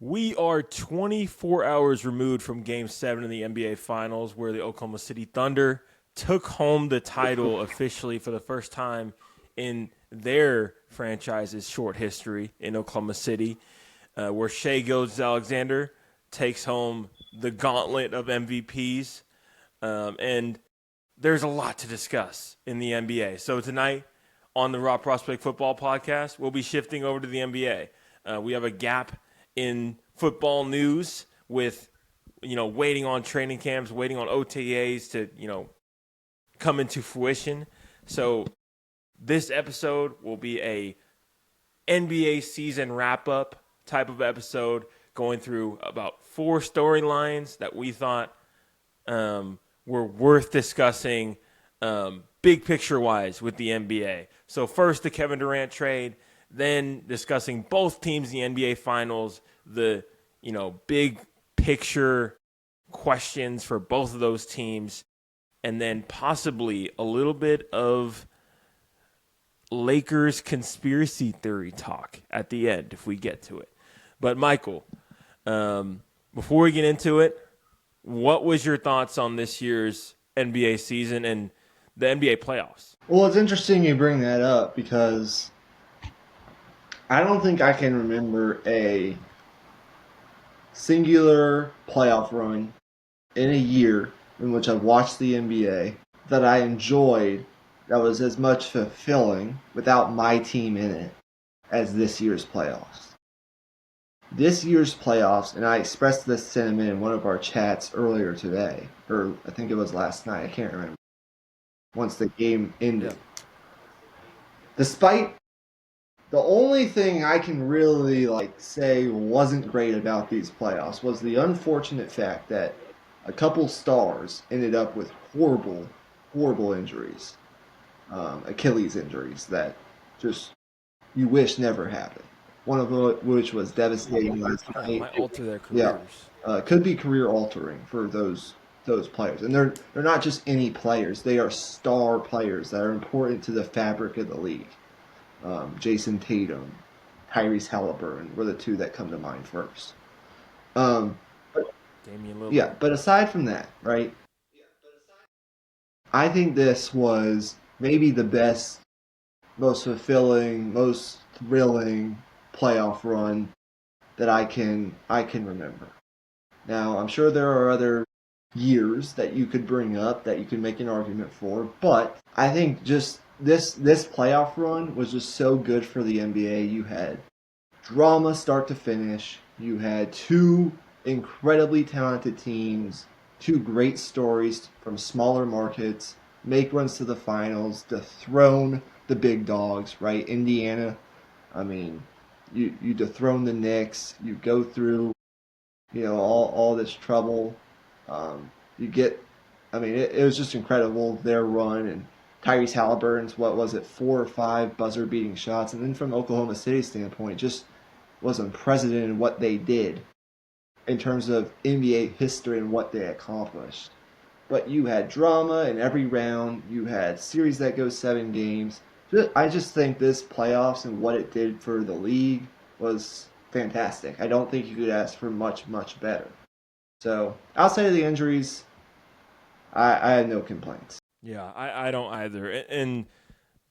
We are 24 hours removed from Game 7 in the NBA Finals, where the Oklahoma City Thunder took home the title officially for the first time in their franchise's short history in Oklahoma City, where Shai Gilgeous-Alexander takes home the gauntlet of MVPs. And there's a lot to discuss in the NBA. So tonight on the Raw Prospect Football Podcast, we'll be shifting over to the NBA. We have a gap in football news with, waiting on training camps, waiting on OTAs to, come into fruition. So this episode will be a NBA season wrap-up type of episode, going through about 4 storylines that we thought were worth discussing big picture-wise with the NBA. So first, the Kevin Durant trade, then discussing both teams in the NBA Finals, the, big picture questions for both of those teams, and then possibly a little bit of Lakers conspiracy theory talk at the end if we get to it. But Michael, before we get into it, what was your thoughts on this year's NBA season and the NBA playoffs? Well, it's interesting you bring that up because I don't think I can remember a singular playoff run in a year in which I've watched the NBA that I enjoyed that was as much fulfilling without my team in it as this year's playoffs. This year's playoffs, and I expressed this sentiment in one of our chats earlier today, or I think it was last night, I can't remember, once the game ended. Yeah. Despite the only thing I can really say wasn't great about these playoffs was the unfortunate fact that a couple stars ended up with horrible, horrible injuries, Achilles injuries that just you wish never happened. One of which was devastating last night. Might alter their careers. Yeah, could be career altering for those players, and they're not just any players; they are star players that are important to the fabric of the league. Jason Tatum, Tyrese Halliburton were the two that come to mind first. But aside from that, right? I think this was maybe the best, most fulfilling, most thrilling playoff run that I can remember. Now, I'm sure there are other years that you could bring up that you could make an argument for, but I think just this playoff run was just so good for the NBA. You had drama start to finish. You had 2 incredibly talented teams, 2 great stories from smaller markets, make runs to the finals, dethrone the big dogs, right? Indiana, I mean, you dethrone the Knicks, you go through, all this trouble. It was just incredible, their run, and Tyrese Halliburton's, 4 or 5 buzzer-beating shots. And then from Oklahoma City's standpoint, just was unprecedented what they did in terms of NBA history and what they accomplished. But you had drama in every round. You had series that go 7 games. I just think this playoffs and what it did for the league was fantastic. I don't think you could ask for much, much better. So, outside of the injuries, I had no complaints. Yeah, I don't either. And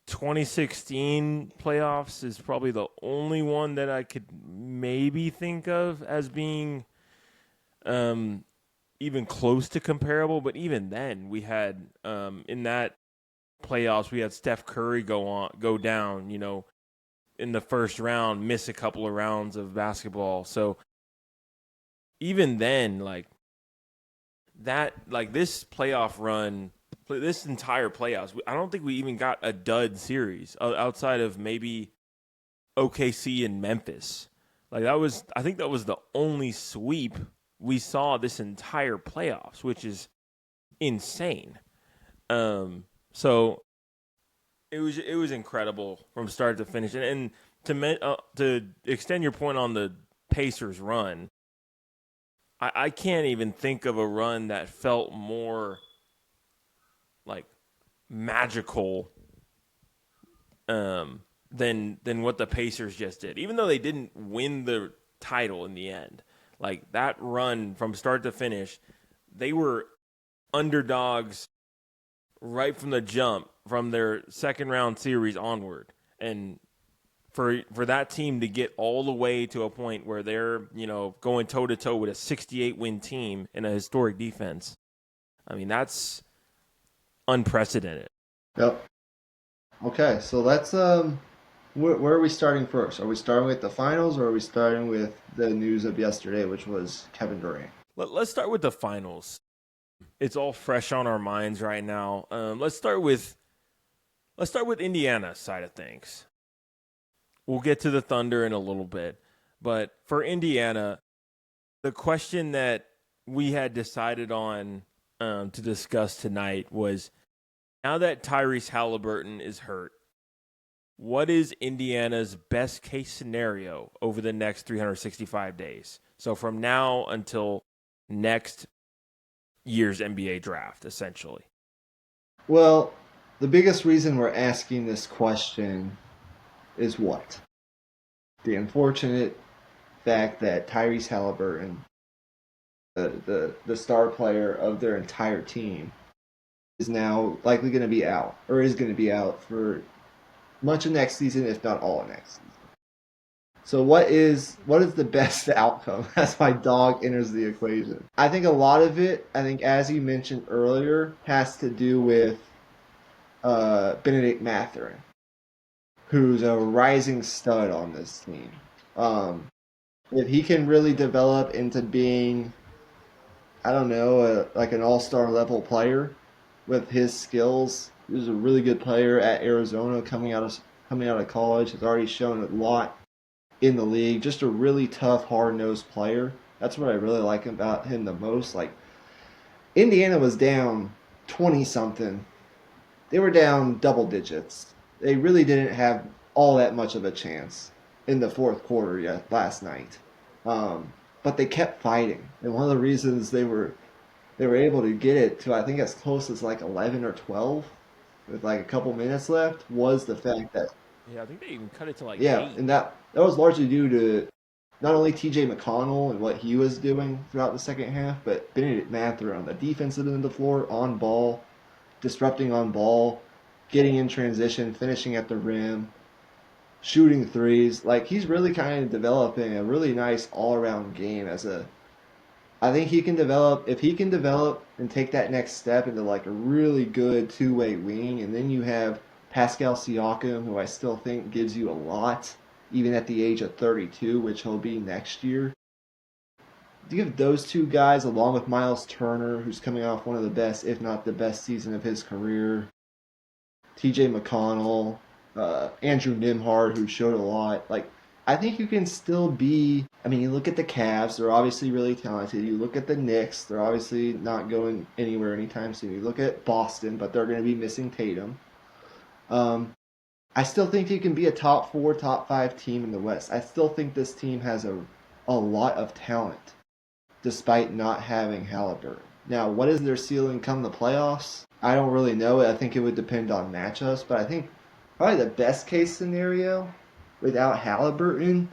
2016 playoffs is probably the only one that I could maybe think of as being even close to comparable. But even then, we had in that playoffs, we had Steph Curry go down, in the first round, miss a couple of rounds of basketball. So even then, this playoff run, this entire playoffs, I don't think we even got a dud series outside of maybe OKC and Memphis. I think that was the only sweep we saw this entire playoffs, which is insane. So it was incredible from start to finish, and to extend your point on the Pacers run, I can't even think of a run that felt more magical than what the Pacers just did. Even though they didn't win the title in the end. Like that run from start to finish, they were underdogs right from the jump from their second round series onward. And for that team to get all the way to a point where they're, going toe to toe with a 68 win team and a historic defense, I mean, that's unprecedented. Yep. Okay, so let's where are we starting first? Are we starting with the finals, or are we starting with the news of yesterday, which was Kevin Durant? Let's start with the finals. It's all fresh on our minds right now. Let's start with Indiana's side of things. We'll get to the Thunder in a little bit, but for Indiana, the question that we had decided on to discuss tonight was, now that Tyrese Halliburton is hurt, what is Indiana's best case scenario over the next 365 days? So from now until next year's NBA draft, essentially. Well, the biggest reason we're asking this question is what? The unfortunate fact that Tyrese Halliburton, the star player of their entire team, is now likely going to be out, or is going to be out for much of next season, if not all of next season. So what is the best outcome as my dog enters the equation? I think a lot of it, as you mentioned earlier, has to do with Benedict Mathurin, who's a rising stud on this team. If he can really develop into being, I don't know, like an all-star level player with his skills, he was a really good player at Arizona coming out of college. Has already shown a lot in the league. Just a really tough, hard-nosed player. That's what I really like about him the most. Like, Indiana was down 20-something. They were down double digits. They really didn't have all that much of a chance in the fourth quarter yet last night. But they kept fighting. And one of the reasons they were able to get it to, I think, as close as like 11 or 12 with like a couple minutes left was the fact that, Yeah, I think they even cut it to like yeah, 8. and that was largely due to not only TJ McConnell and what he was doing throughout the second half, but Benedict Mathurin on the defensive end of the floor, on ball, disrupting on ball, getting in transition, finishing at the rim, shooting threes. Like, he's really kind of developing a really nice all-around game I think he can develop, if he can develop and take that next step into like a really good two-way wing, and then you have Pascal Siakam, who I still think gives you a lot, even at the age of 32, which he'll be next year. You have those two guys along with Miles Turner, who's coming off one of the best, if not the best season of his career. TJ McConnell, Andrew Nembhard, who showed a lot. Like, I think you can still be. I mean, you look at the Cavs; they're obviously really talented. You look at the Knicks; they're obviously not going anywhere anytime soon. You look at Boston, but they're going to be missing Tatum. I still think you can be a top 4, top 5 team in the West. I still think this team has a lot of talent, despite not having Halliburton. Now, what is their ceiling come the playoffs? I don't really know. I think it would depend on matchups, but I think probably the best case scenario without Halliburton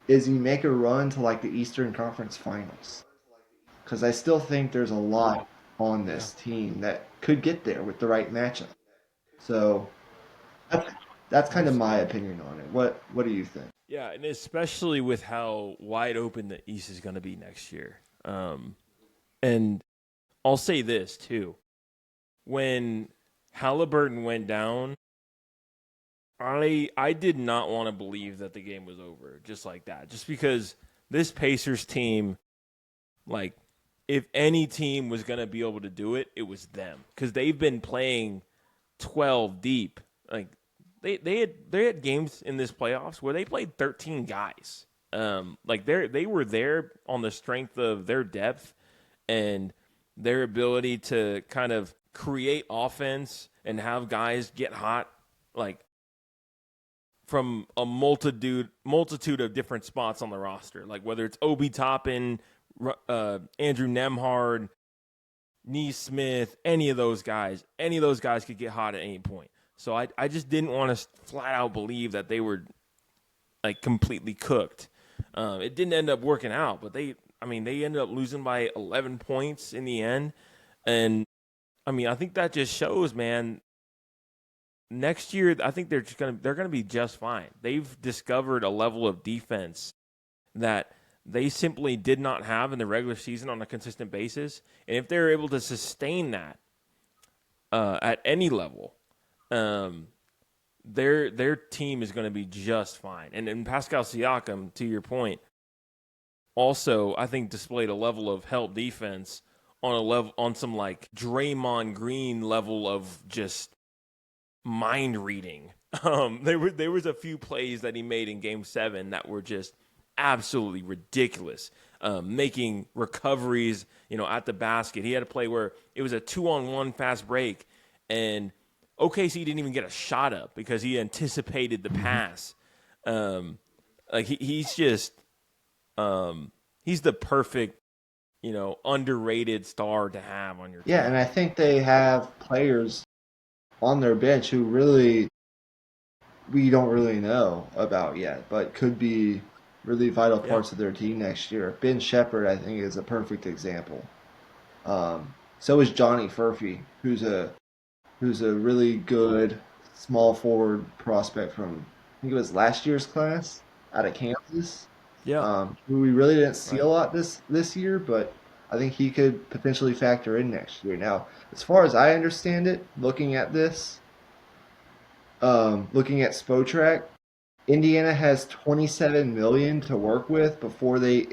is you make a run to like the Eastern Conference Finals. Because I still think there's a lot on this team that could get there with the right matchup. So that's, that's kind of my opinion on it. What do you think? Yeah, and especially with how wide open the East is going to be next year. And I'll say this too: when Halliburton went down, I did not want to believe that the game was over just like that. Just because this Pacers team, like, if any team was going to be able to do it, it was them, because they've been playing 12 deep. Like, they had games in this playoffs where they played 13 guys. Like, they were there on the strength of their depth and their ability to kind of create offense and have guys get hot, like, from a multitude of different spots on the roster. Like, whether it's Obi Toppin, Andrew Nembhard, Neesmith, any of those guys could get hot at any point. So I just didn't want to flat out believe that they were like completely cooked. It didn't end up working out, but they ended up losing by 11 points in the end. And I think that just shows, man. Next year, I think they're gonna be just fine. They've discovered a level of defense that they simply did not have in the regular season on a consistent basis. And if they're able to sustain that at any level, um, their team is going to be just fine. And Pascal Siakam, to your point, also I think displayed a level of help defense on some like Draymond Green level of just mind reading. There was a few plays that he made in Game 7 that were just absolutely ridiculous. Making recoveries, at the basket. He had a play where it was a 2-on-1 fast break, and OKC didn't even get a shot up because he anticipated the pass. He's just he's the perfect, underrated star to have on your Yeah, team. and I think they have players on their bench who really we don't really know about yet, but could be really vital Yeah, parts of their team next year. Ben Shepherd, I think, is a perfect example. So is Johnny Furphy, who's a really good small forward prospect from I think it was last year's class out of Kansas. yeah, Who we really didn't see a right. lot this year, but I think he could potentially factor in next year. Now, as far as I understand it, looking at Spotrac, Indiana has 27 million to work with before they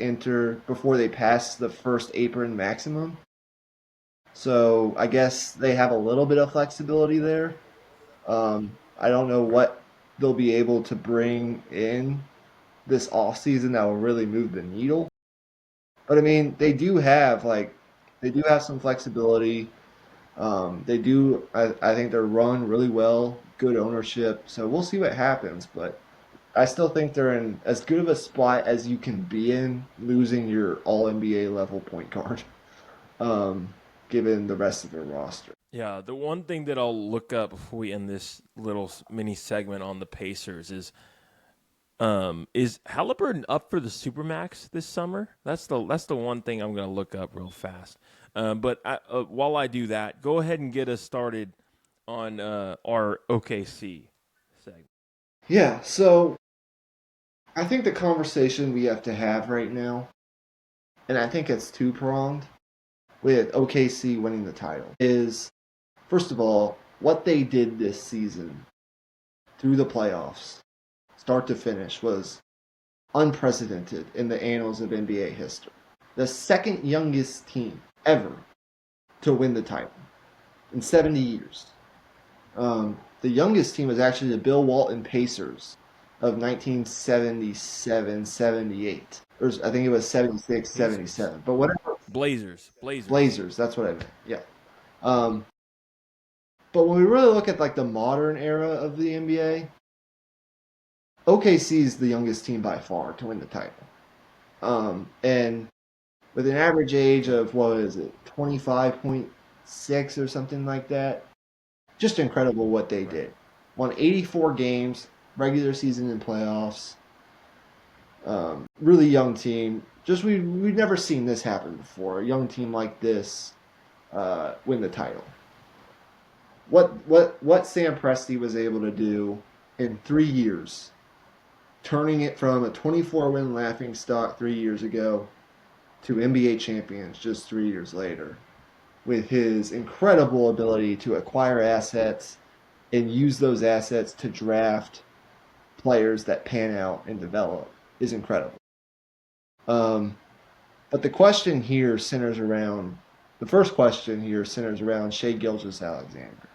pass the first apron maximum. So I guess they have a little bit of flexibility there. I don't know what they'll be able to bring in this off season that will really move the needle. But I mean, they do have some flexibility. They do. I think they're run really well, good ownership. So we'll see what happens. But I still think they're in as good of a spot as you can be in, losing your All NBA level point guard, um, given the rest of their roster. Yeah, the one thing that I'll look up before we end this little mini segment on the Pacers is Halliburton up for the Supermax this summer? That's the one thing I'm going to look up real fast. While I do that, go ahead and get us started on our OKC segment. Yeah. So I think the conversation we have to have right now, and I think it's two pronged, with OKC winning the title, is first of all what they did this season through the playoffs, start to finish, was unprecedented in the annals of NBA history. The second youngest team ever to win the title in 70 years. The youngest team was actually the Bill Walton Pacers of 1977-78. Or I think it was 76, Pacers, 77. But whatever. Blazers. Blazers, that's what I meant. Yeah. Um, but when we really look at like the modern era of the NBA, OKC is the youngest team by far to win the title. And with an average age Yeah, of what is it, 25.6 or something like that, just incredible what they right. did. Won 84 games, regular season and playoffs. Really young team. Just we've never seen this happen before. A young team like this win the title. What Sam Presti was able to do in 3 years, turning it from a 24 win laughing stock 3 years ago to NBA champions just 3 years later, with his incredible ability to acquire assets and use those assets to draft players that pan out and develop, is incredible. Um, but the first question here centers around Shea Gilgeous-Alexander.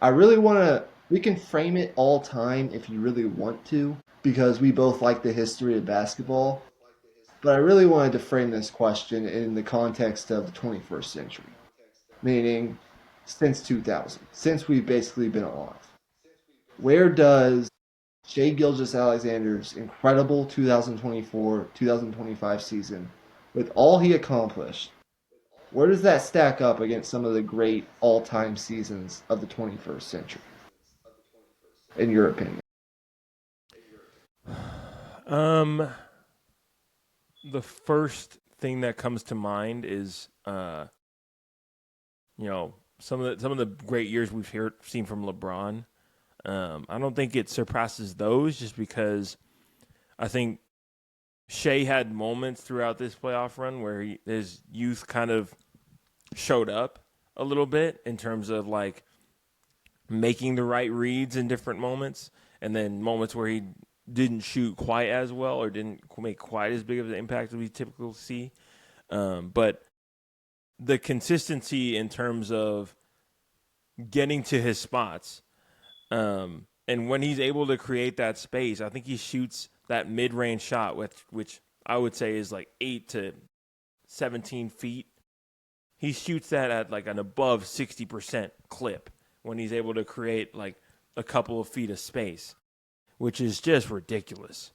I really want to. We can frame it all time if you really want to, because we both like the history of basketball. But I really wanted to frame this question in the context of the 21st century, meaning since 2000, since we've basically been alive. Where does Shea Gilgeous-Alexander's incredible 2024-2025 season, with all he accomplished, where does that stack up against some of the great all-time seasons of the 21st century, in your opinion? Um, the first thing that comes to mind is some of the great years seen from LeBron. I don't think it surpasses those just because I think Shea had moments throughout this playoff run where his youth kind of showed up a little bit in terms of like making the right reads in different moments, and then moments where he didn't shoot quite as well or didn't make quite as big of an impact as we typically see. But the consistency in terms of getting to his spots, and when he's able to create that space, I think he shoots that mid-range shot, which I would say is like 8 to 17 feet. He shoots that at like an above 60% clip when he's able to create like a couple of feet of space, which is just ridiculous.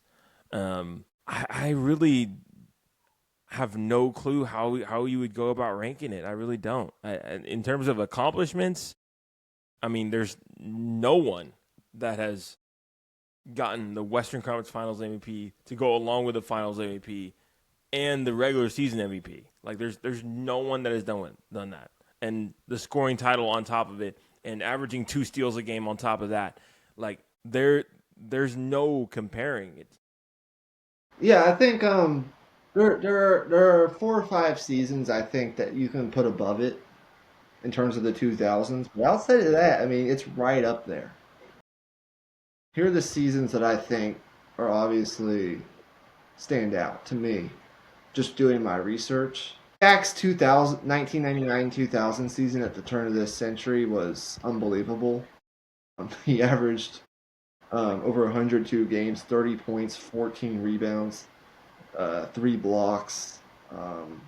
I really have no clue how you would go about ranking it. I really don't. In terms of accomplishments, I mean, there's no one that has gotten the Western Conference Finals MVP to go along with the Finals MVP and the regular season MVP. Like there's no one that has done that. And the scoring title on top of it and averaging 2 steals a game on top of that. Like there's no comparing it. Yeah, I think there are 4 or 5 seasons I think that you can put above it in terms of the 2000s. But outside of that, I mean, it's right up there. Here are the seasons that I think are obviously stand out to me. Just doing my research. Shaq's 2000, 1999-2000 season at the turn of this century was unbelievable. He averaged over 102 games, 30 points, 14 rebounds, 3 blocks.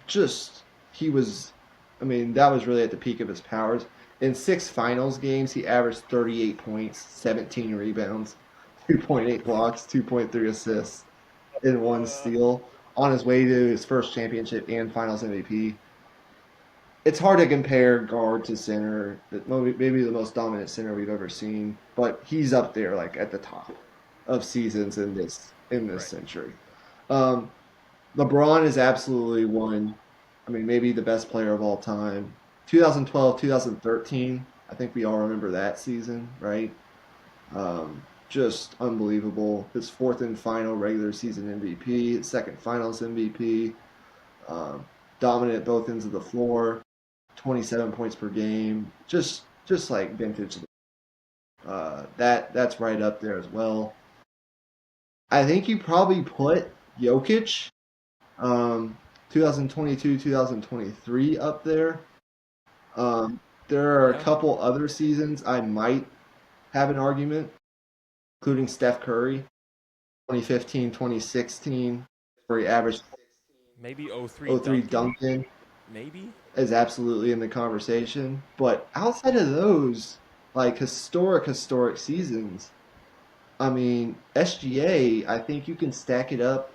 Just he was, I mean, that was really at the peak of his powers. In 6 finals games, he averaged 38 points, 17 rebounds, 2.8 blocks, 2.3 assists, and 1 steal on his way to his first championship and Finals MVP. It's hard to compare guard to center. Maybe the most dominant center we've ever seen, but he's up there like at the top of seasons in this Right. century. Um, LeBron is absolutely one. I mean, maybe the best player of all time. 2012, 2013. I think we all remember that season, right? Just unbelievable. His fourth and final regular season MVP, his second finals MVP. Um, Dominant at both ends of the floor. 27 points per game. Just like vintage. That's right up there as well. I think you probably put Jokic, um, 2022, 2023 up there. Um, there are a Yeah. couple other seasons I might have an argument, including Steph Curry, 2015, 2016, where he averaged Maybe 03 03 Duncan? Duncan Maybe? is absolutely in the conversation. But outside of those, like historic seasons, I mean, SGA, I think you can stack it up.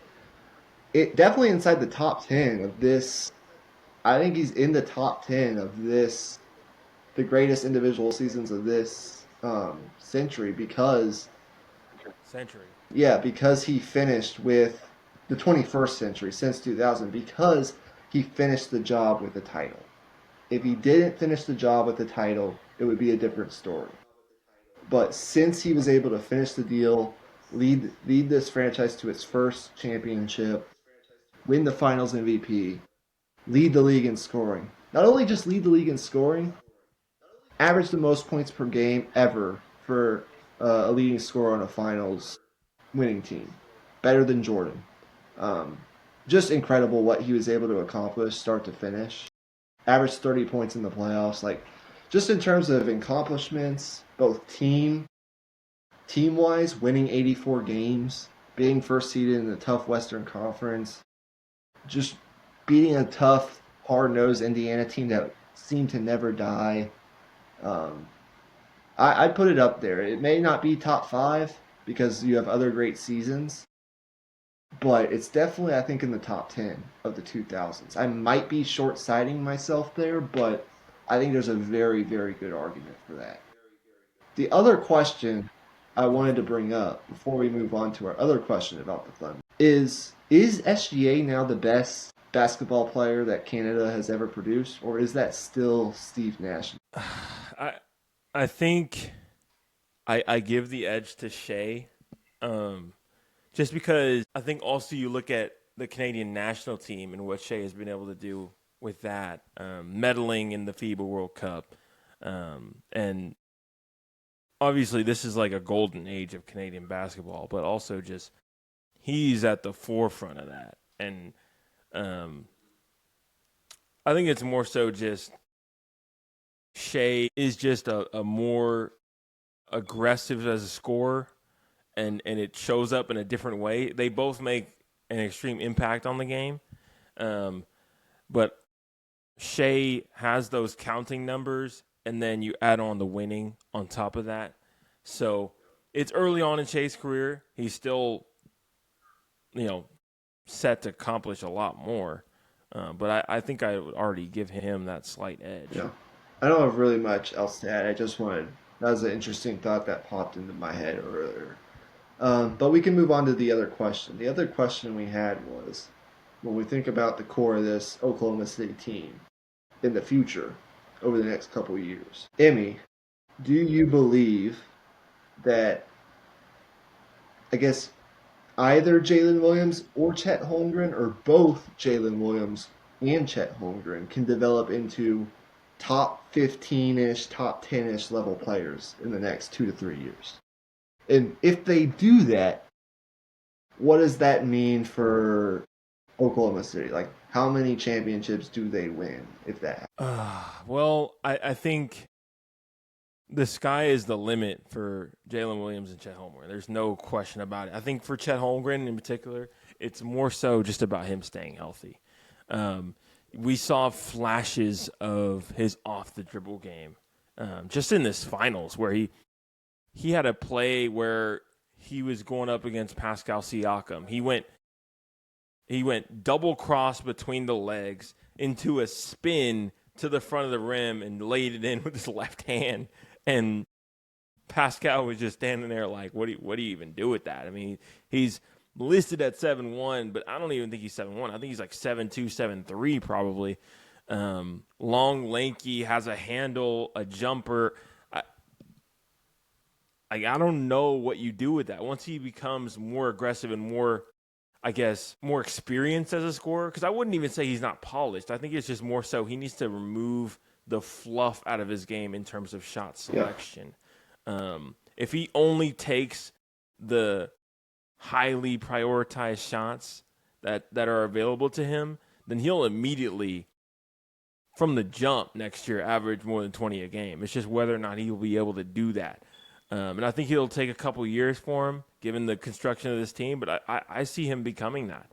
It definitely inside the top 10 of this. I think he's in the top 10 of this, the greatest individual seasons of this century because, Century. yeah, because he finished with the 21st century since 2000, because he finished the job with the title. If he didn't finish the job with the title, it would be a different story. But since he was able to finish the deal, lead this franchise to its first championship, win the Finals MVP, lead the league in scoring. Not only just lead the league in scoring, average the most points per game ever for a leading scorer on a Finals winning team, better than Jordan. Um, just incredible what he was able to accomplish, start to finish. Averaged 30 points in the playoffs. Like, just in terms of accomplishments, both team wise, winning 84 games, being first seeded in the tough Western Conference, just beating a tough, hard nosed Indiana team that seemed to never die. Um, I'd put it up there. It may not be top 5 because you have other great seasons, but it's definitely, I think, in the top 10 of the 2000s. I might be short sighting myself there, but I think there's a very, very good argument for that. The other question I wanted to bring up before we move on to our other question about the Thunder is SGA now the best basketball player that Canada has ever produced, or is that still Steve Nash? I I think I give the edge to Shea, um, just because I think also you look at the Canadian national team and what Shea has been able to do with that, medaling in the FIBA World Cup, and obviously this is like a golden age of Canadian basketball, but also just he's at the forefront of that, and um, I think it's more so just Shea is just a more aggressive as a scorer, and it shows up in a different way. They both make an extreme impact on the game, um, but Shea has those counting numbers, and then you add on the winning on top of that. So it's early on in Shea's career. He's still, you know, set to accomplish a lot more. But I think I would already give him that slight edge. Yeah. I don't have really much else to add. I just wanted that was an interesting thought that popped into my head earlier. But we can move on to the other question. The other question we had was when we think about the core of this Oklahoma City team in the future over the next couple of years. Emmy, do you believe that, I guess, either Jalen Williams or Chet Holmgren, or both Jalen Williams and Chet Holmgren, can develop into top 15 ish, top 10 ish level players in the next 2 to 3 years? And if they do that, what does that mean for Oklahoma City? Like, how many championships do they win if that happens? Well, I think the sky is the limit for Jalen Williams and Chet Holmgren. There's no question about it. I think for Chet Holmgren in particular, it's more so just about him staying healthy. Um, we saw flashes of his off the dribble game just in this finals where he had a play where he was going up against Pascal Siakam. He went double cross between the legs into a spin to the front of the rim and laid it in with his left hand. And Pascal was just standing there like, what do you even do with that? I mean, he's listed at 7'1", but I don't even think he's 7'1". I think he's like 7'2", 7'3", probably. Long, lanky, has a handle, a jumper. I don't know what you do with that. Once he becomes more aggressive and more, I guess, more experienced as a scorer, because I wouldn't even say he's not polished. I think it's just more so he needs to remove the fluff out of his game in terms of shot selection. Yeah. If he only takes the highly prioritized shots that are available to him, then he'll immediately, from the jump next year, average more than 20 a game. It's just whether or not he will be able to do that. And I think it'll take a couple years for him, given the construction of this team, but I see him becoming that.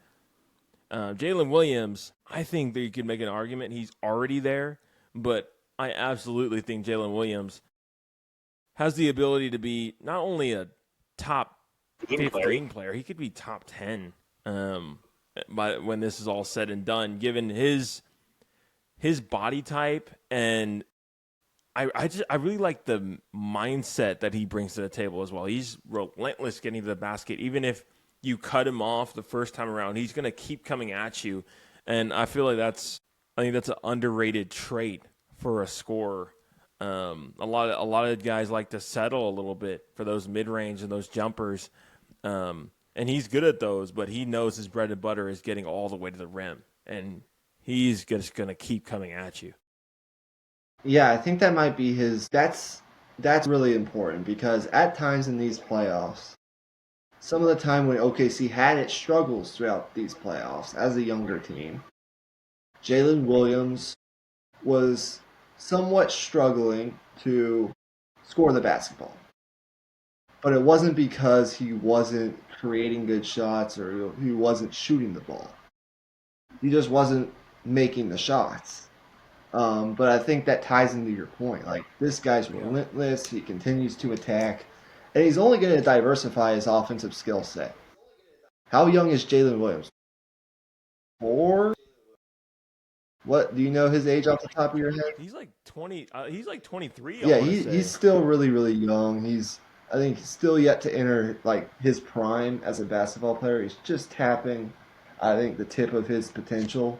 Jalen Williams, I think that you could make an argument he's already there, but I absolutely think Jalen Williams has the ability to be not only a top 15 player, he could be top 10 when this is all said and done, given his body type. And I really like the mindset that he brings to the table as well. He's relentless getting to the basket. Even if you cut him off the first time around, he's going to keep coming at you. And I think that's an underrated trait for a scorer. A lot of guys like to settle a little bit for those mid-range and those jumpers. And he's good at those, but he knows his bread and butter is getting all the way to the rim. And he's just going to keep coming at you. Yeah, I think that might be his. That's really important because at times in these playoffs, some of the time when OKC had its struggles throughout these playoffs as a younger team, Jalen Williams was somewhat struggling to score the basketball. But it wasn't because he wasn't creating good shots or he wasn't shooting the ball. He just wasn't making the shots. But I think that ties into your point. Like, this guy's relentless. He continues to attack. And he's only going to diversify his offensive skill set. How young is Jalen Williams? 4? What, do you know his age off the top of your head? He's like 20. He's like 23. Yeah, I want to say he's still really, really young. I think he's still yet to enter like his prime as a basketball player. He's just tapping, I think, the tip of his potential.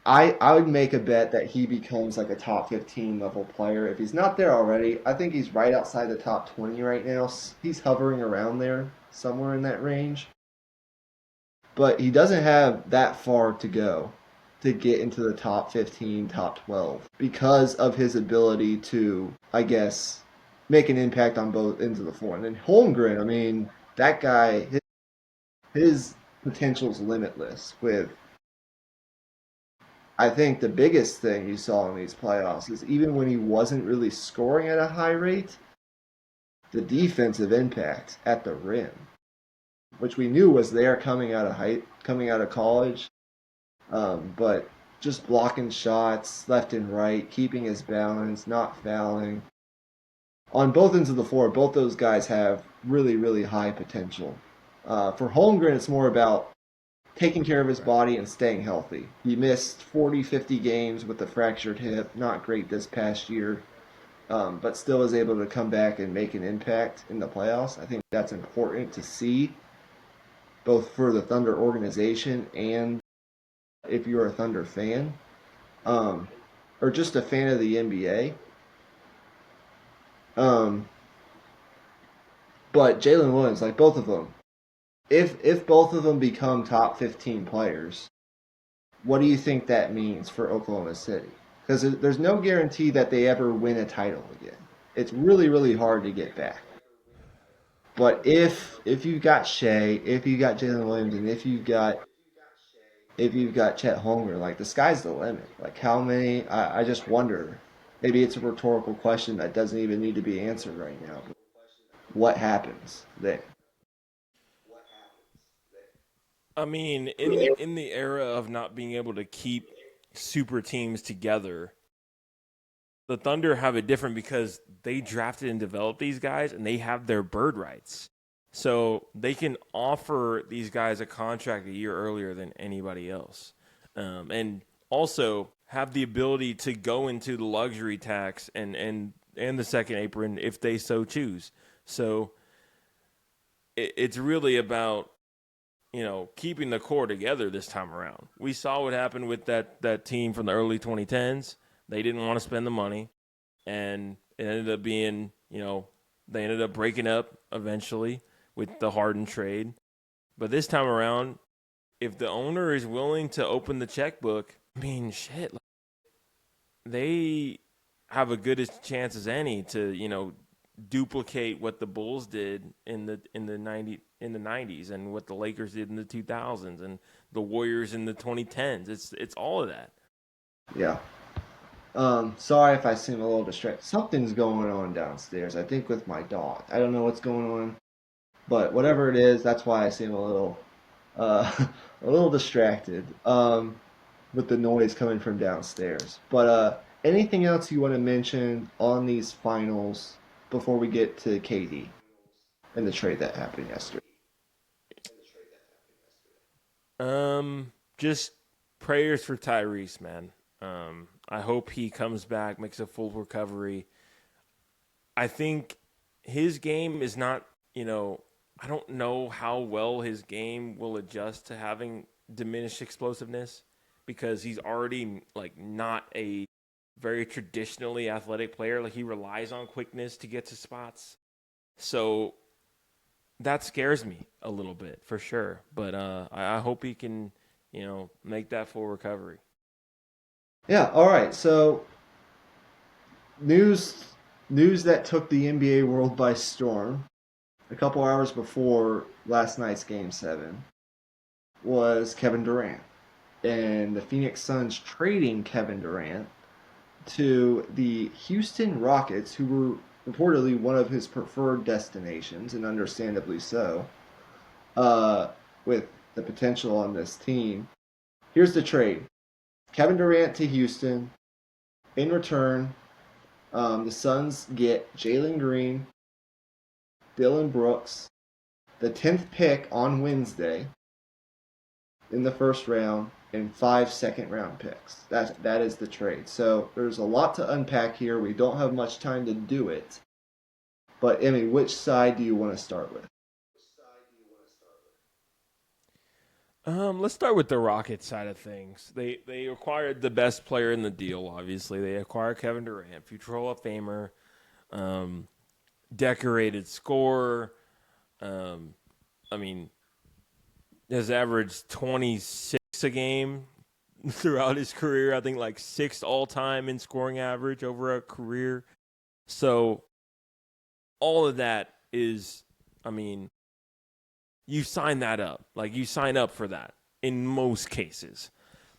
I would make a bet that he becomes like a top 15 level player. If he's not there already, I think he's right outside the top 20 right now. He's hovering around there, somewhere in that range. But he doesn't have that far to go to get into the top 15, top 12 because of his ability to, I guess, make an impact on both ends of the floor. And then Holmgren, I mean, that guy, his potential's limitless with I think the biggest thing you saw in these playoffs is even when he wasn't really scoring at a high rate, the defensive impact at the rim, which we knew was there coming out of college, but just blocking shots left and right, keeping his balance, not fouling. On both ends of the floor, both those guys have really, really high potential. For Holmgren, it's more about taking care of his body and staying healthy. He missed 40, 50 games with a fractured hip. Not great this past year, but still was able to come back and make an impact in the playoffs. I think that's important to see, both for the Thunder organization and if you're a Thunder fan, um, or just a fan of the NBA. Um, but Jalen Williams, like both of them, if both of them become top 15 players, what do you think that means for Oklahoma City? Because there's no guarantee that they ever win a title again. It's really, really hard to get back. But if you've got Shea, if you got Jalen Williams, and if you've got Chet Holmgren, like the sky's the limit. Like how many? I just wonder. Maybe it's a rhetorical question that doesn't even need to be answered right now. But what happens there? I mean, in the era of not being able to keep super teams together, the Thunder have it different because they drafted and developed these guys and they have their bird rights. So they can offer these guys a contract a year earlier than anybody else. And also have the ability to go into the luxury tax and the second apron if they so choose. So it's really about keeping the core together this time around. We saw what happened with that team from the early 2010s. They didn't want to spend the money, and it ended up being, they ended up breaking up eventually with the Harden trade. But this time around, if the owner is willing to open the checkbook, I mean, shit, they have a good chance as any to, duplicate what the Bulls did in the 90s and what the Lakers did in the 2000s and the Warriors in the 2010s. It's all of that. Yeah. Sorry if I seem a little distracted. Something's going on downstairs. I think with my dog. I don't know what's going on, but whatever it is, that's why I seem a little, a little distracted. With the noise coming from downstairs. But anything else you want to mention on these finals before we get to KD and the trade that happened yesterday? Just prayers for Tyrese, man. I hope he comes back, makes a full recovery. I think his game is not, I don't know how well his game will adjust to having diminished explosiveness because he's already like not a very traditionally athletic player. Like he relies on quickness to get to spots. So that scares me a little bit for sure. But I hope he can, make that full recovery. Yeah. All right. So news news that took the NBA world by storm a couple hours before last night's Game 7 was Kevin Durant. And the Phoenix Suns trading Kevin Durant to the Houston Rockets, who were reportedly one of his preferred destinations, and understandably so, with the potential on this team. Here's the trade Kevin Durant to Houston. In return, the Suns get Jalen Green, Dylan Brooks, the 10th pick on Wednesday in the first round, and 5 second-round picks. That is the trade. So there's a lot to unpack here. We don't have much time to do it. But I mean, which side do you want to start with? Let's start with the Rockets side of things. They acquired the best player in the deal. Obviously, they acquired Kevin Durant, future Hall of Famer, um, decorated scorer. Um, I mean, has averaged 26 a game throughout his career. I think like sixth all time in scoring average over a career. So all of that is, I mean, you sign that up. Like you sign up for that in most cases.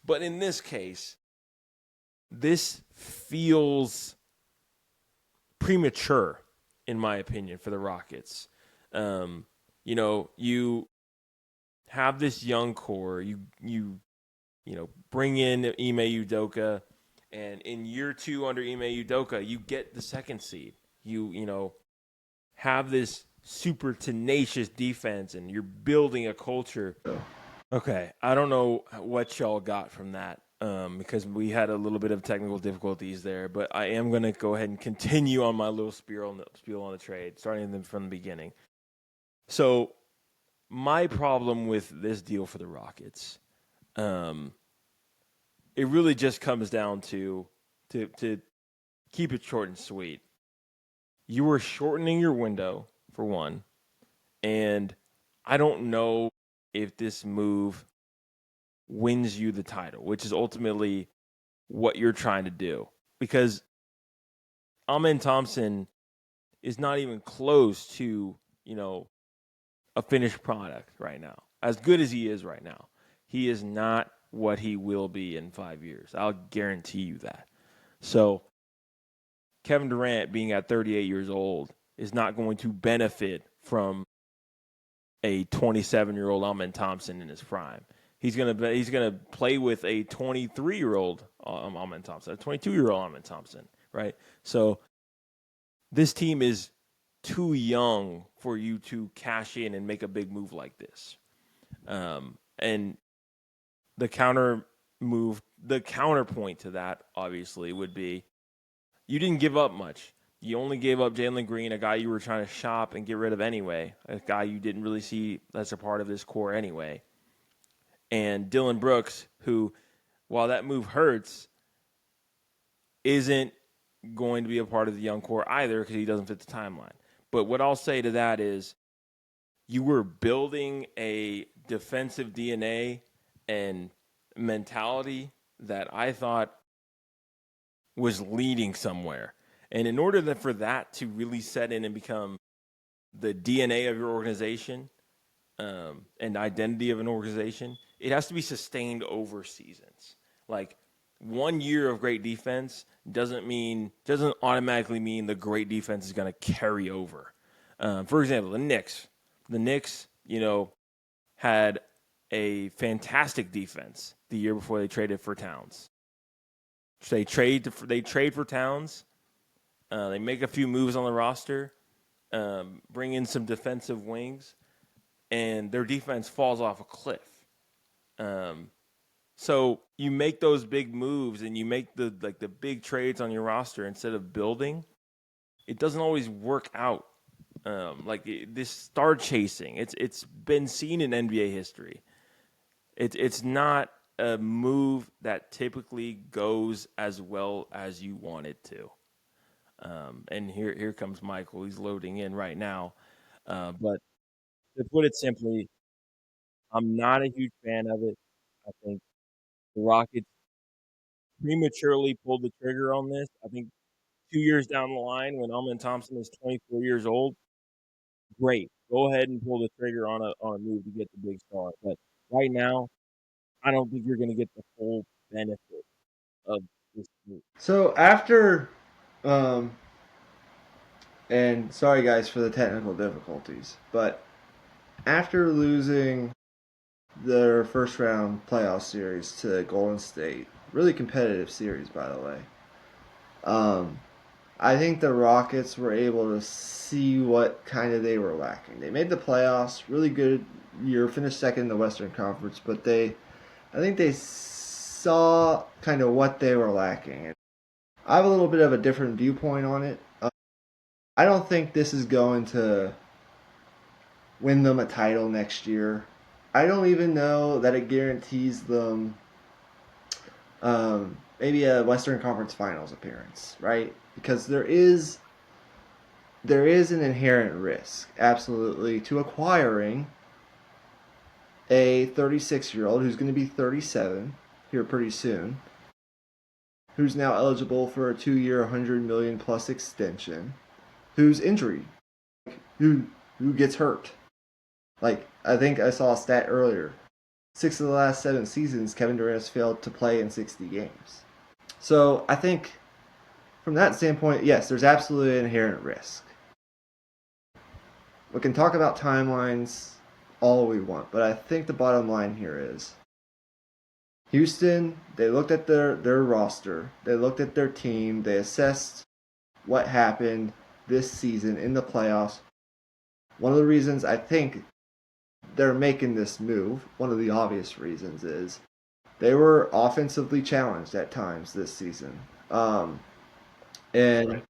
But in this case, this feels premature, in my opinion, for the Rockets. You have this young core. You bring in Ime Udoka, and in year two under Ime Udoka, you get the second seed. You have this super tenacious defense, and you're building a culture. Okay, I don't know what y'all got from that because we had a little bit of technical difficulties there, but I am going to go ahead and continue on my little spiel on the trade, starting from the beginning. So my problem with this deal for the Rockets, it really just comes down to keep it short and sweet. You were shortening your window for one, and I don't know if this move wins you the title, which is ultimately what you're trying to do. Because Amen Thompson is not even close to, a finished product right now. As good as he is right now, he is not what he will be in 5 years. I'll guarantee you that. So Kevin Durant being at 38 years old is not going to benefit from a 27-year-old Amen Thompson in his prime. He's gonna play with a 23-year-old Amen Thompson, a 22-year-old Amen Thompson, right? So this team is too young for you to cash in and make a big move like this. And the counterpoint to that, obviously, would be you didn't give up much. You only gave up Jalen Green, a guy you were trying to shop and get rid of anyway, a guy you didn't really see as a part of this core anyway. And Dylan Brooks, who, while that move hurts, isn't going to be a part of the young core either because he doesn't fit the timeline. But what I'll say to that is you were building a defensive DNA and mentality that I thought was leading somewhere. And in order for that to really set in and become the DNA of your organization and identity of an organization, it has to be sustained over seasons. Like 1 year of great defense doesn't automatically mean the great defense is going to carry over. For example, the Knicks. The Knicks, had a fantastic defense the year before they traded for Towns. So they trade for Towns. They make a few moves on the roster, bring in some defensive wings, and their defense falls off a cliff. So you make those big moves and you make the big trades on your roster instead of building. It doesn't always work out. This star chasing, it's been seen in NBA history. It's not a move that typically goes as well as you want it to. And here comes Michael. He's loading in right now. But to put it simply, I'm not a huge fan of it. I think the Rockets prematurely pulled the trigger on this. I think 2 years down the line, when Amen Thompson is 24 years old, great. Go ahead and pull the trigger on a move to get the big star. But right now, I don't think you're going to get the full benefit of this move. So after, um, and sorry guys for the technical difficulties, but after losing their first round playoff series to Golden State, really competitive series by the way, um, I think the Rockets were able to see what kind of they were lacking. They made the playoffs, really good year, finished second in the Western Conference, but I think they saw kind of what they were lacking. I have a little bit of a different viewpoint on it. I don't think this is going to win them a title next year. I don't even know that it guarantees them maybe a Western Conference Finals appearance, right? Because there is an inherent risk, absolutely, to acquiring a 36-year-old who's going to be 37 here pretty soon, who's now eligible for a 2-year, 100 million plus extension, who's injury, who who gets hurt. Like I think I saw a stat earlier. 6 of the last 7 seasons, Kevin Durant has failed to play in 60 games. So I think from that standpoint, yes, there's absolutely an inherent risk. We can talk about timelines all we want, but I think the bottom line here is Houston, they looked at their roster, they looked at their team, they assessed what happened this season in the playoffs. One of the reasons I think they're making this move, one of the obvious reasons is they were offensively challenged at times this season. And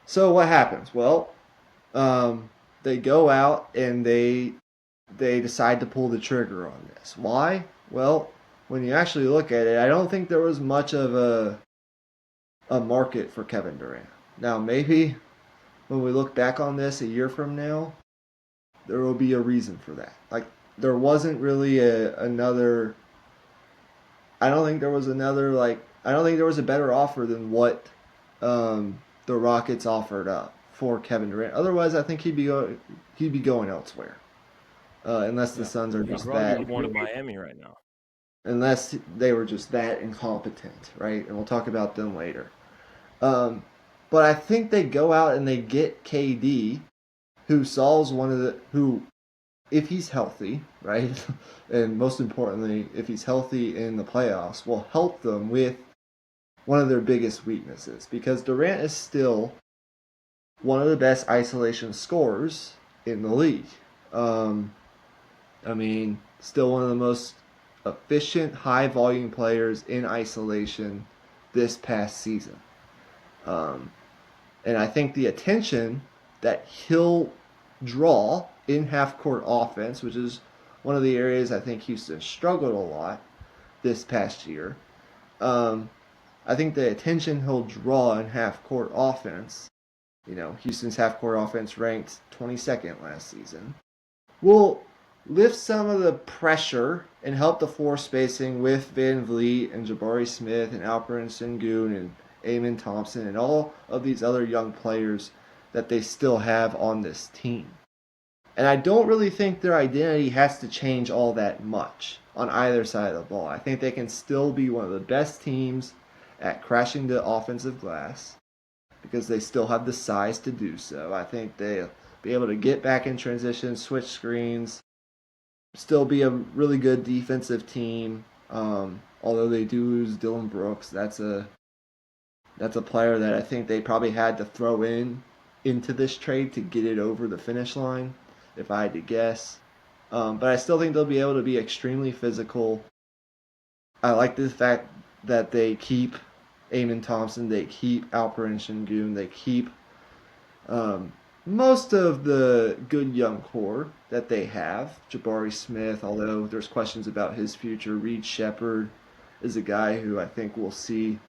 so what happens? Well, they go out and they decide to pull the trigger on this. Why? Well, when you actually look at it, I don't think there was much of a market for Kevin Durant. Now, maybe when we look back on this a year from now, there will be a reason for that. Like there wasn't really another. I don't think there was another like. I don't think there was a better offer than what the Rockets offered up for Kevin Durant. Otherwise, I think he'd be going elsewhere. Unless the Yeah, Suns are he'd just probably that, be going to Miami right now. unless they were just that incompetent, right? And we'll talk about them later. Um, but I think they go out and they get KD, who solves one of the who, if he's healthy, right, and most importantly, if he's healthy in the playoffs, will help them with one of their biggest weaknesses because Durant is still one of the best isolation scorers in the league. Um, I mean, still one of the most efficient, high volume players in isolation this past season. Um, and I think the attention that he'll draw in half court offense, which is one of the areas I think Houston struggled a lot this past year. Um, I think the attention he'll draw in half court offense, Houston's half court offense ranked 22nd last season, will lift some of the pressure and help the floor spacing with Van Vliet and Jabari Smith and Alperen Sengun and Amen Thompson and all of these other young players that they still have on this team. And I don't really think their identity has to change all that much on either side of the ball. I think they can still be one of the best teams at crashing the offensive glass because they still have the size to do so. I think they'll be able to get back in transition, switch screens, still be a really good defensive team. Although they do lose Dylan Brooks, that's a player that I think they probably had to throw into this trade to get it over the finish line, if I had to guess. But I still think they'll be able to be extremely physical. I like the fact that they keep Amen Thompson, they keep Alperen Sengun, they keep most of the good young core that they have. Jabari Smith, although there's questions about his future. Reed Shepard is a guy who I think we'll see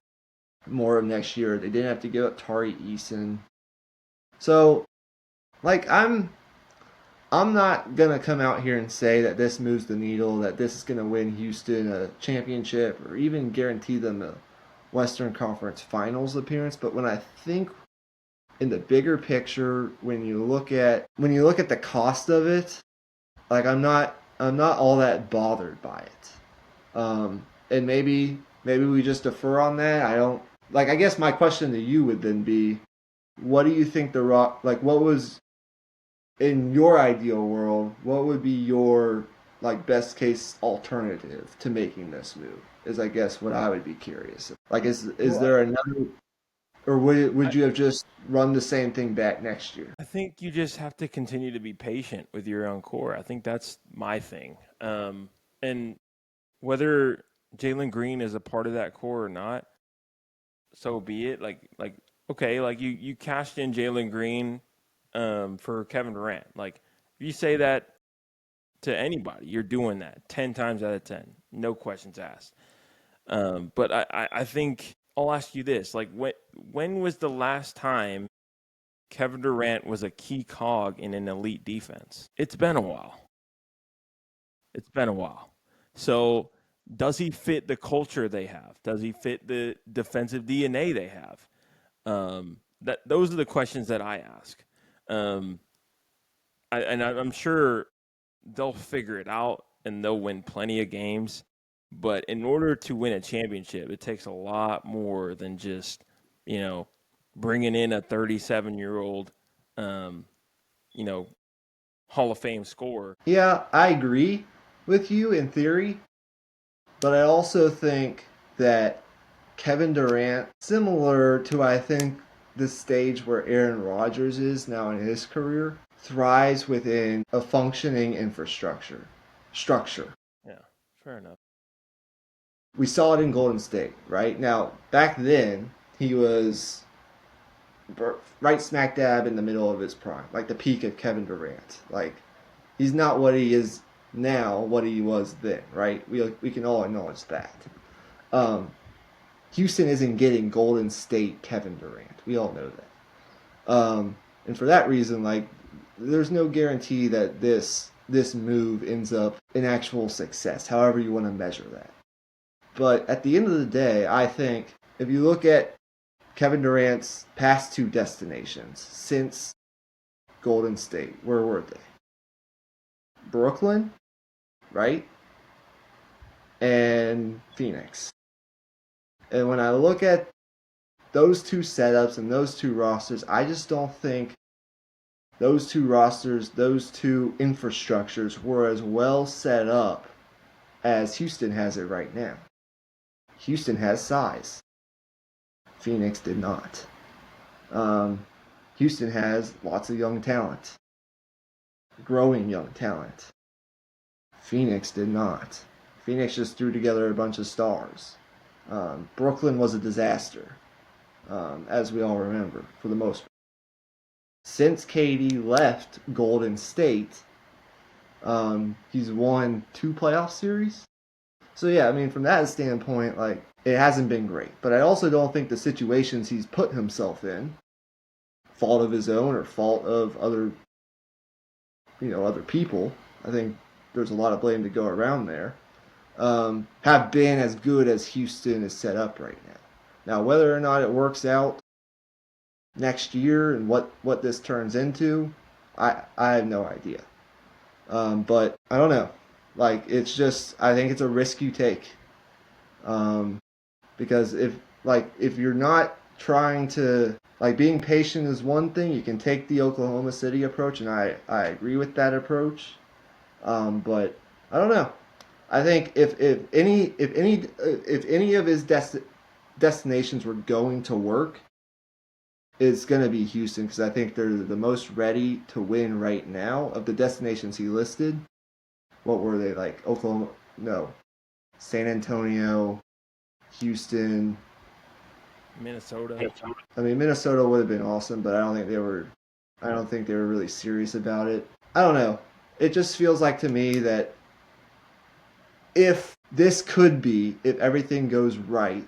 more of next year. They didn't have to give up Tari Eason. So, like, I'm not gonna come out here and say that this moves the needle, that this is gonna win Houston a championship, or even guarantee them a Western Conference Finals appearance. But when I think in the bigger picture, when you look at the cost of it, like I'm not all that bothered by it. And maybe we just defer on that. I don't like. I guess my question to you would then be, what do you think the Rock like? What was in your ideal world? What would be your like best case alternative to making this move? Is I guess what I would be curious. Like, is Well, there another, or would you have just run the same thing back next year? I think you just have to continue to be patient with your own core. I think that's my thing. And whether Jalen Green is a part of that core or not, so be it. Like okay, like you cashed in Jalen Green for Kevin Durant. Like if you say that to anybody, you're doing that 10 times out of 10, no questions asked. But I think I'll ask you this: like when was the last time Kevin Durant was a key cog in an elite defense? It's been a while. It's been a while. So does he fit the culture they have? Does he fit the defensive DNA they have? That those are the questions that I ask. Um, I'm sure they'll figure it out and they'll win plenty of games. But in order to win a championship, it takes a lot more than just, you know, bringing in a 37-year-old, um, you know, Hall of Fame scorer. Yeah, I agree with you in theory, but I also think that Kevin Durant, similar to I think the stage where Aaron Rodgers is now in his career, thrives within a functioning infrastructure. Structure. Yeah, fair enough. We saw it in Golden State, right? Now, back then, he was right smack dab in the middle of his prime, like the peak of Kevin Durant. Like, he's not what he is now, what he was then, right? We can all acknowledge that. Um, Houston isn't getting Golden State Kevin Durant. We all know that. And for that reason, like, there's no guarantee that this move ends up in actual success, however you want to measure that. But at the end of the day, I think if you look at Kevin Durant's past two destinations since Golden State, where were they? Brooklyn, right? And Phoenix. And when I look at those two setups and those two rosters, I just don't think those two rosters, those two infrastructures were as well set up as Houston has it right now. Houston has size. Phoenix did not. Houston has lots of young talent, growing young talent. Phoenix did not. Phoenix just threw together a bunch of stars. Brooklyn was a disaster, as we all remember, for the most part. Since KD left Golden State, he's won 2 playoff series. So yeah, I mean, from that standpoint, like, it hasn't been great. But I also don't think the situations he's put himself in, fault of his own or fault of other people, I think there's a lot of blame to go around there, have been as good as Houston is set up right now. Now, whether or not it works out next year and what this turns into, I have no idea. But I don't know. Like, it's just, I think it's a risk you take. Because if you're not trying to, like, being patient is one thing. You can take the Oklahoma City approach, and I agree with that approach. But I don't know. I think if any of his destinations were going to work, it's going to be Houston, because I think they're the most ready to win right now of the destinations he listed. What were they, like? Oklahoma? No, San Antonio, Houston, Minnesota. I mean, Minnesota would have been awesome, but I don't think they were. I don't think they were really serious about it. I don't know. It just feels like to me that if this could be, if everything goes right,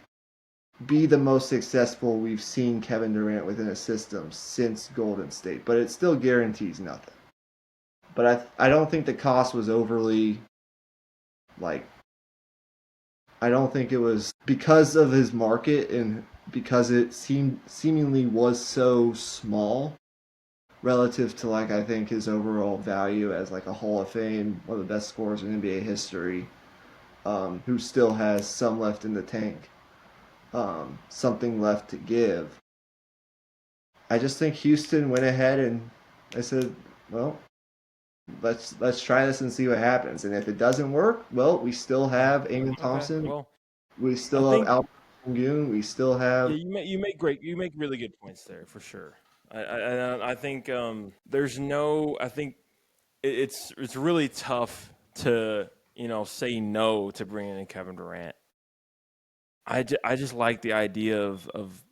be the most successful we've seen Kevin Durant within a system since Golden State. But it still guarantees nothing. But I don't think the cost was overly, like, I don't think it was because of his market and because it seemingly was so small relative to, like, I think his overall value as, like, a Hall of Fame, one of the best scorers in NBA history, who still has some left in the tank, something left to give. I just think Houston went ahead and I said, well, let's try this and see what happens. And if it doesn't work, well, we still have Amen Okay. Thompson. Well, We I still have think Al Goon. We still yeah, have. you make really good points there for sure. I think there's no I think it's really tough to say no to bringing in Kevin Durant. I just like the idea of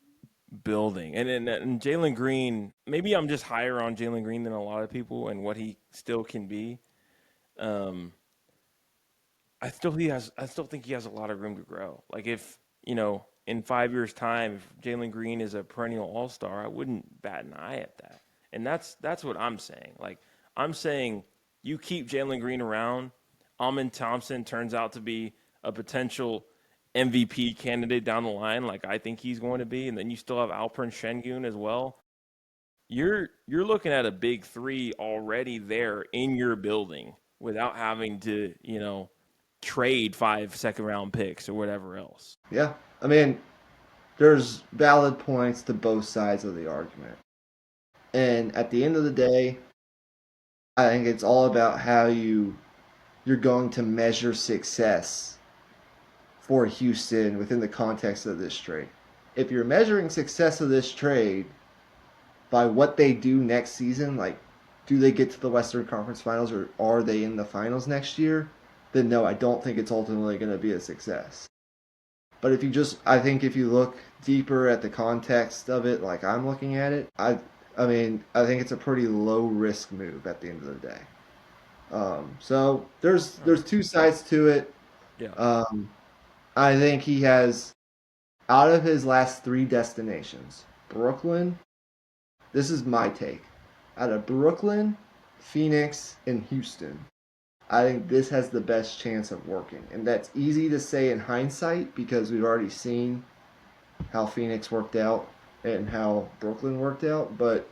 building. And Jalen Green, maybe I'm just higher on Jalen Green than a lot of people and what he still can be. Um, I still think he has a lot of room to grow. Like if, in 5 years' time, if Jalen Green is a perennial all-star, I wouldn't bat an eye at that. And that's what I'm saying. Like I'm saying you keep Jalen Green around, Amin Thompson turns out to be a potential MVP candidate down the line, like I think he's going to be, and then you still have Alperen Şengün as well. You're looking at a big three already there in your building without having to, trade 5 second round picks or whatever else. Yeah, I mean, there's valid points to both sides of the argument. And at the end of the day, I think it's all about how you're going to measure success for Houston within the context of this trade. If you're measuring success of this trade by what they do next season, like do they get to the Western Conference Finals or are they in the finals next year, then no, I don't think it's ultimately going to be a success. But I think if you look deeper at the context of it, like I'm looking at it, I mean, I think it's a pretty low risk move at the end of the day. So there's two sides to it. Yeah. Um, I think he has out of his last three destinations, Brooklyn. This is my take. Out of Brooklyn, Phoenix, and Houston, I think this has the best chance of working. And that's easy to say in hindsight because we've already seen how Phoenix worked out and how Brooklyn worked out. But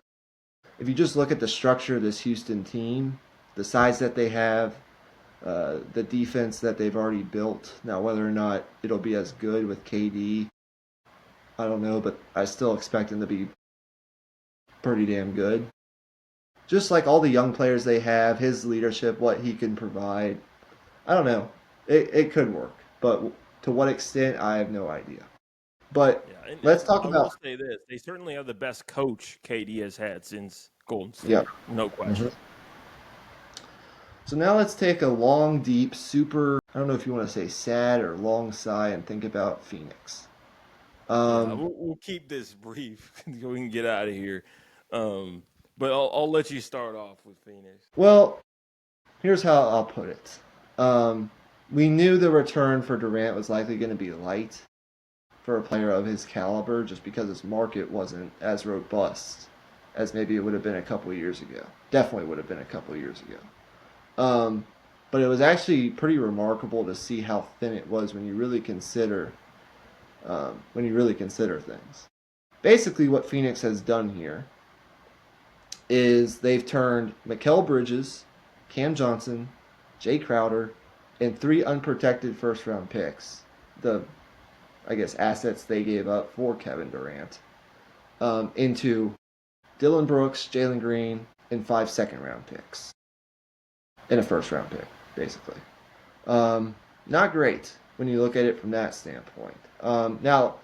if you just look at the structure of this Houston team, the size that they have, the defense that they've already built, now whether or not it'll be as good with KD, I don't know, but I still expect them to be pretty damn good. Just like all the young players they have, his leadership, what he can provide. I don't know. It could work, but to what extent, I have no idea. But Yeah. let's talk I will about. say this. They certainly have the best coach KD has had since Golden Yeah. State. No hmm question. So now let's take a long, deep, super, I don't know if you want to say sad or long sigh and think about Phoenix. Yeah, Um, we'll keep this brief so we can get out of here. Um, but I'll let you start off with Phoenix. well, here's how I'll put it. Um, we knew the return for Durant was likely going to be light for a player of his caliber just because his market wasn't as robust as maybe it would have been a couple of years ago. Definitely would have been a couple of years ago. Um, but it was actually pretty remarkable to see how thin it was when you really consider things. Basically, what Phoenix has done here is they've turned Mikal Bridges, Cam Johnson, Jay Crowder, and three unprotected first round picks. The I guess assets they gave up for Kevin Durant into Dylan Brooks, Jalen Green, and 5 second round picks and a first round pick, basically. Not great when you look at it from that standpoint. Now,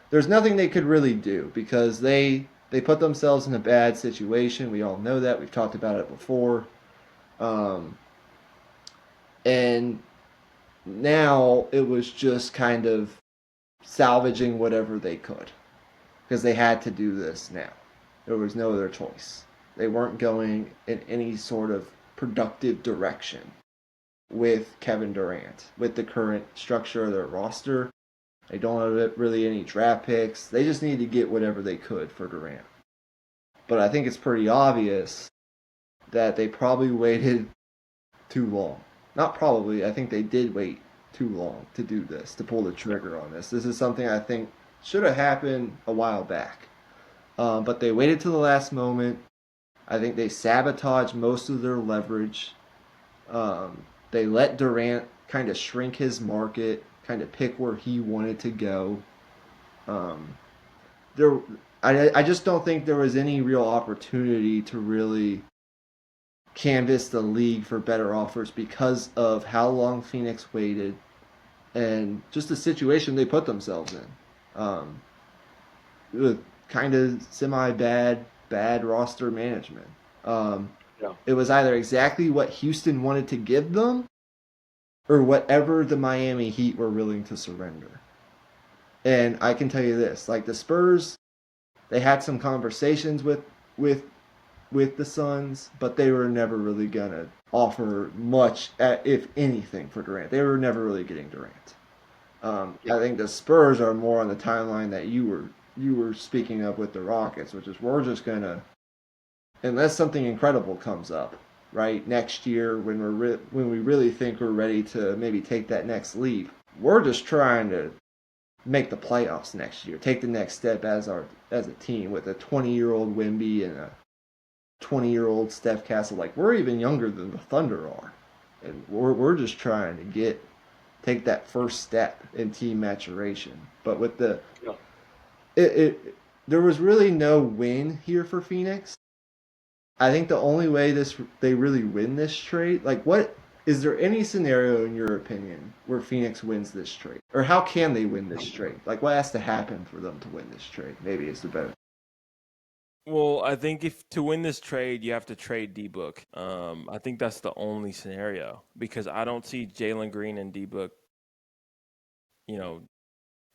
there's nothing they could really do because they put themselves in a bad situation. We all know that. We've talked about it before. Um, and now it was just kind of salvaging whatever they could because they had to do this now. There was no other choice. They weren't going in any sort of productive direction with Kevin Durant, with the current structure of their roster. They don't have really any draft picks. They just need to get whatever they could for Durant. But I think it's pretty obvious that they probably waited too long. Not probably, I think they did wait too long to do this, to pull the trigger on this. This is something I think should have happened a while back. But they waited to the last moment. I think they sabotaged most of their leverage. They let Durant kind of shrink his market, kind of pick where he wanted to go. Um, there, I just don't think there was any real opportunity to really canvass the league for better offers because of how long Phoenix waited and just the situation they put themselves in. With kind of bad roster management. Um, Yeah. it was either exactly what Houston wanted to give them or whatever the Miami Heat were willing to surrender. And I can tell you this, like the Spurs, They had some conversations with with the Suns, but they were never really gonna offer much, if anything, for Durant. They were never really getting Durant. I think the Spurs are more on the timeline that you were speaking of with the Rockets, which is we're just gonna, unless something incredible comes up, right, next year when when we really think we're ready to maybe take that next leap, we're just trying to make the playoffs next year, take the next step as a team with a 20-year-old Wimby and a 20-year-old Steph Castle. Like we're even younger than the Thunder are, and we're just trying to take that first step in team maturation. But with it there was really no win here for Phoenix. I think the only way they really win this trade, like what is there any scenario in your opinion where Phoenix wins this trade, or how can they win this trade? Like what has to happen for them to win this trade? Maybe is the better. Well, I think if to win this trade, you have to trade D Book. I think that's the only scenario because I don't see Jalen Green and D Book, you know,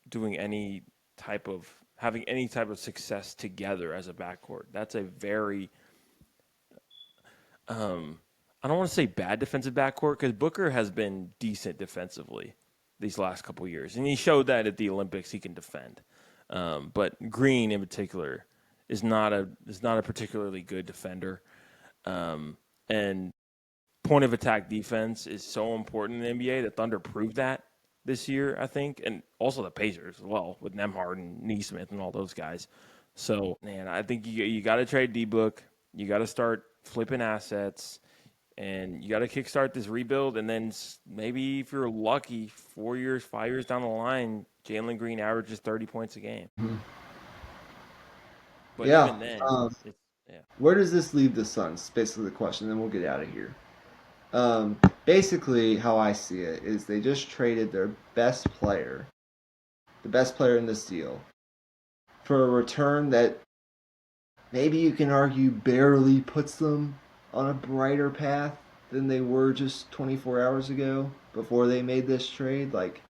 doing any type of having any type of success together as a backcourt. That's a very um, I don't want to say bad defensive backcourt because Booker has been decent defensively these last couple years, and he showed that at the Olympics he can defend. But Green in particular is not a particularly good defender, and point of attack defense is so important in the NBA. The Thunder proved that this year, I think, and also the Pacers as well with Nemhard and Neesmith and all those guys. So, man, I think you got to trade D Book. You got to start flipping assets, and you got to kickstart this rebuild. And then maybe if you're lucky, 4 years, 5 years down the line, Jalen Green averages 30 points a game. Mm-hmm. But Yeah. even then, it's yeah. Where does this leave the Suns? Basically, the question. Then we'll get out of here. Basically, how I see it is they just traded their best player, the best player in this deal, for a return that maybe you can argue barely puts them on a brighter path than they were just 24 hours ago before they made this trade. Like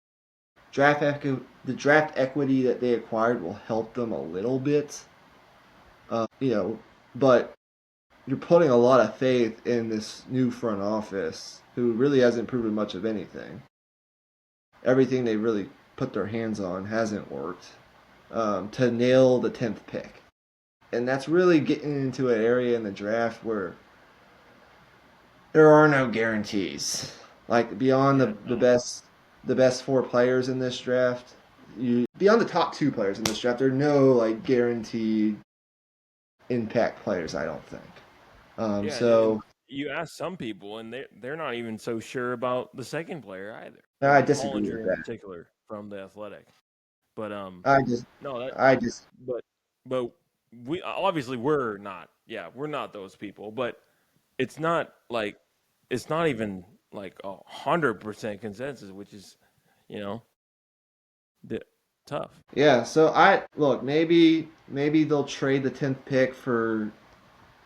the draft equity that they acquired will help them a little bit, you know, but you're putting a lot of faith in this new front office who really hasn't proven much of anything. Everything they really put their hands on hasn't worked, to nail the 10th pick. And that's really getting into an area in the draft where there are no guarantees. Like beyond Yeah, the no. best four players in this draft, beyond the top two players in this draft, there are no like guaranteed impact players. I don't think. Yeah, and So you ask some people, and they're not even so sure about the second player either. I disagree with Hollinger in that. particular from the Athletic, but I just no, that I just but but we obviously we're not. Yeah, we're not those people. But it's not like it's not even like 100% consensus, which is you know the, tough. yeah. So I look maybe they'll trade the 10th pick for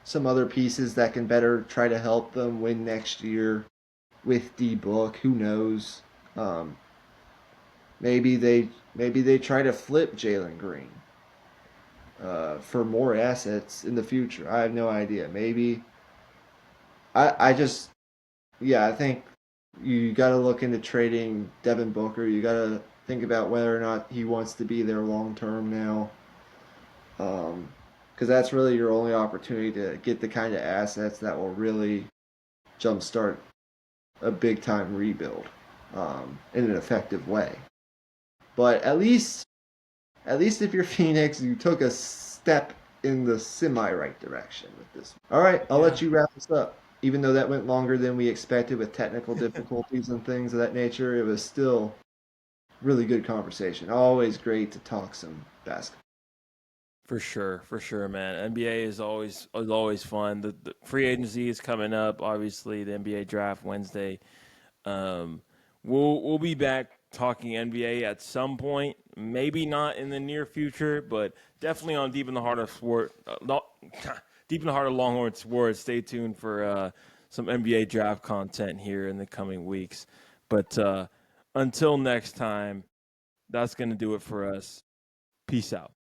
some other pieces that can better try to help them win next year with D Book. Who knows? Um, maybe they try to flip Jalen Green for more assets in the future. I have no idea. Maybe I just yeah I think you got to look into trading Devin Booker. You got to think about whether or not he wants to be there long term now. Because that's really your only opportunity to get the kind of assets that will really jumpstart a big time rebuild in an effective way. But at least if you're Phoenix, you took a step in the semi right direction with this. All right, I'll Yeah, let you wrap this up. Even though that went longer than we expected with technical difficulties and things of that nature, it was still really good conversation. Always great to talk some basketball. for sure, man. NBA is always fun. The free agency is coming up. Obviously, the NBA draft Wednesday. Um, we'll be back talking NBA at some point. Maybe not in the near future, but definitely on Deep in the Heart of Sport. Deep in the Heart of Longhorn Sports. Stay tuned for some NBA draft content here in the coming weeks. But until next time, that's going to do it for us. Peace out.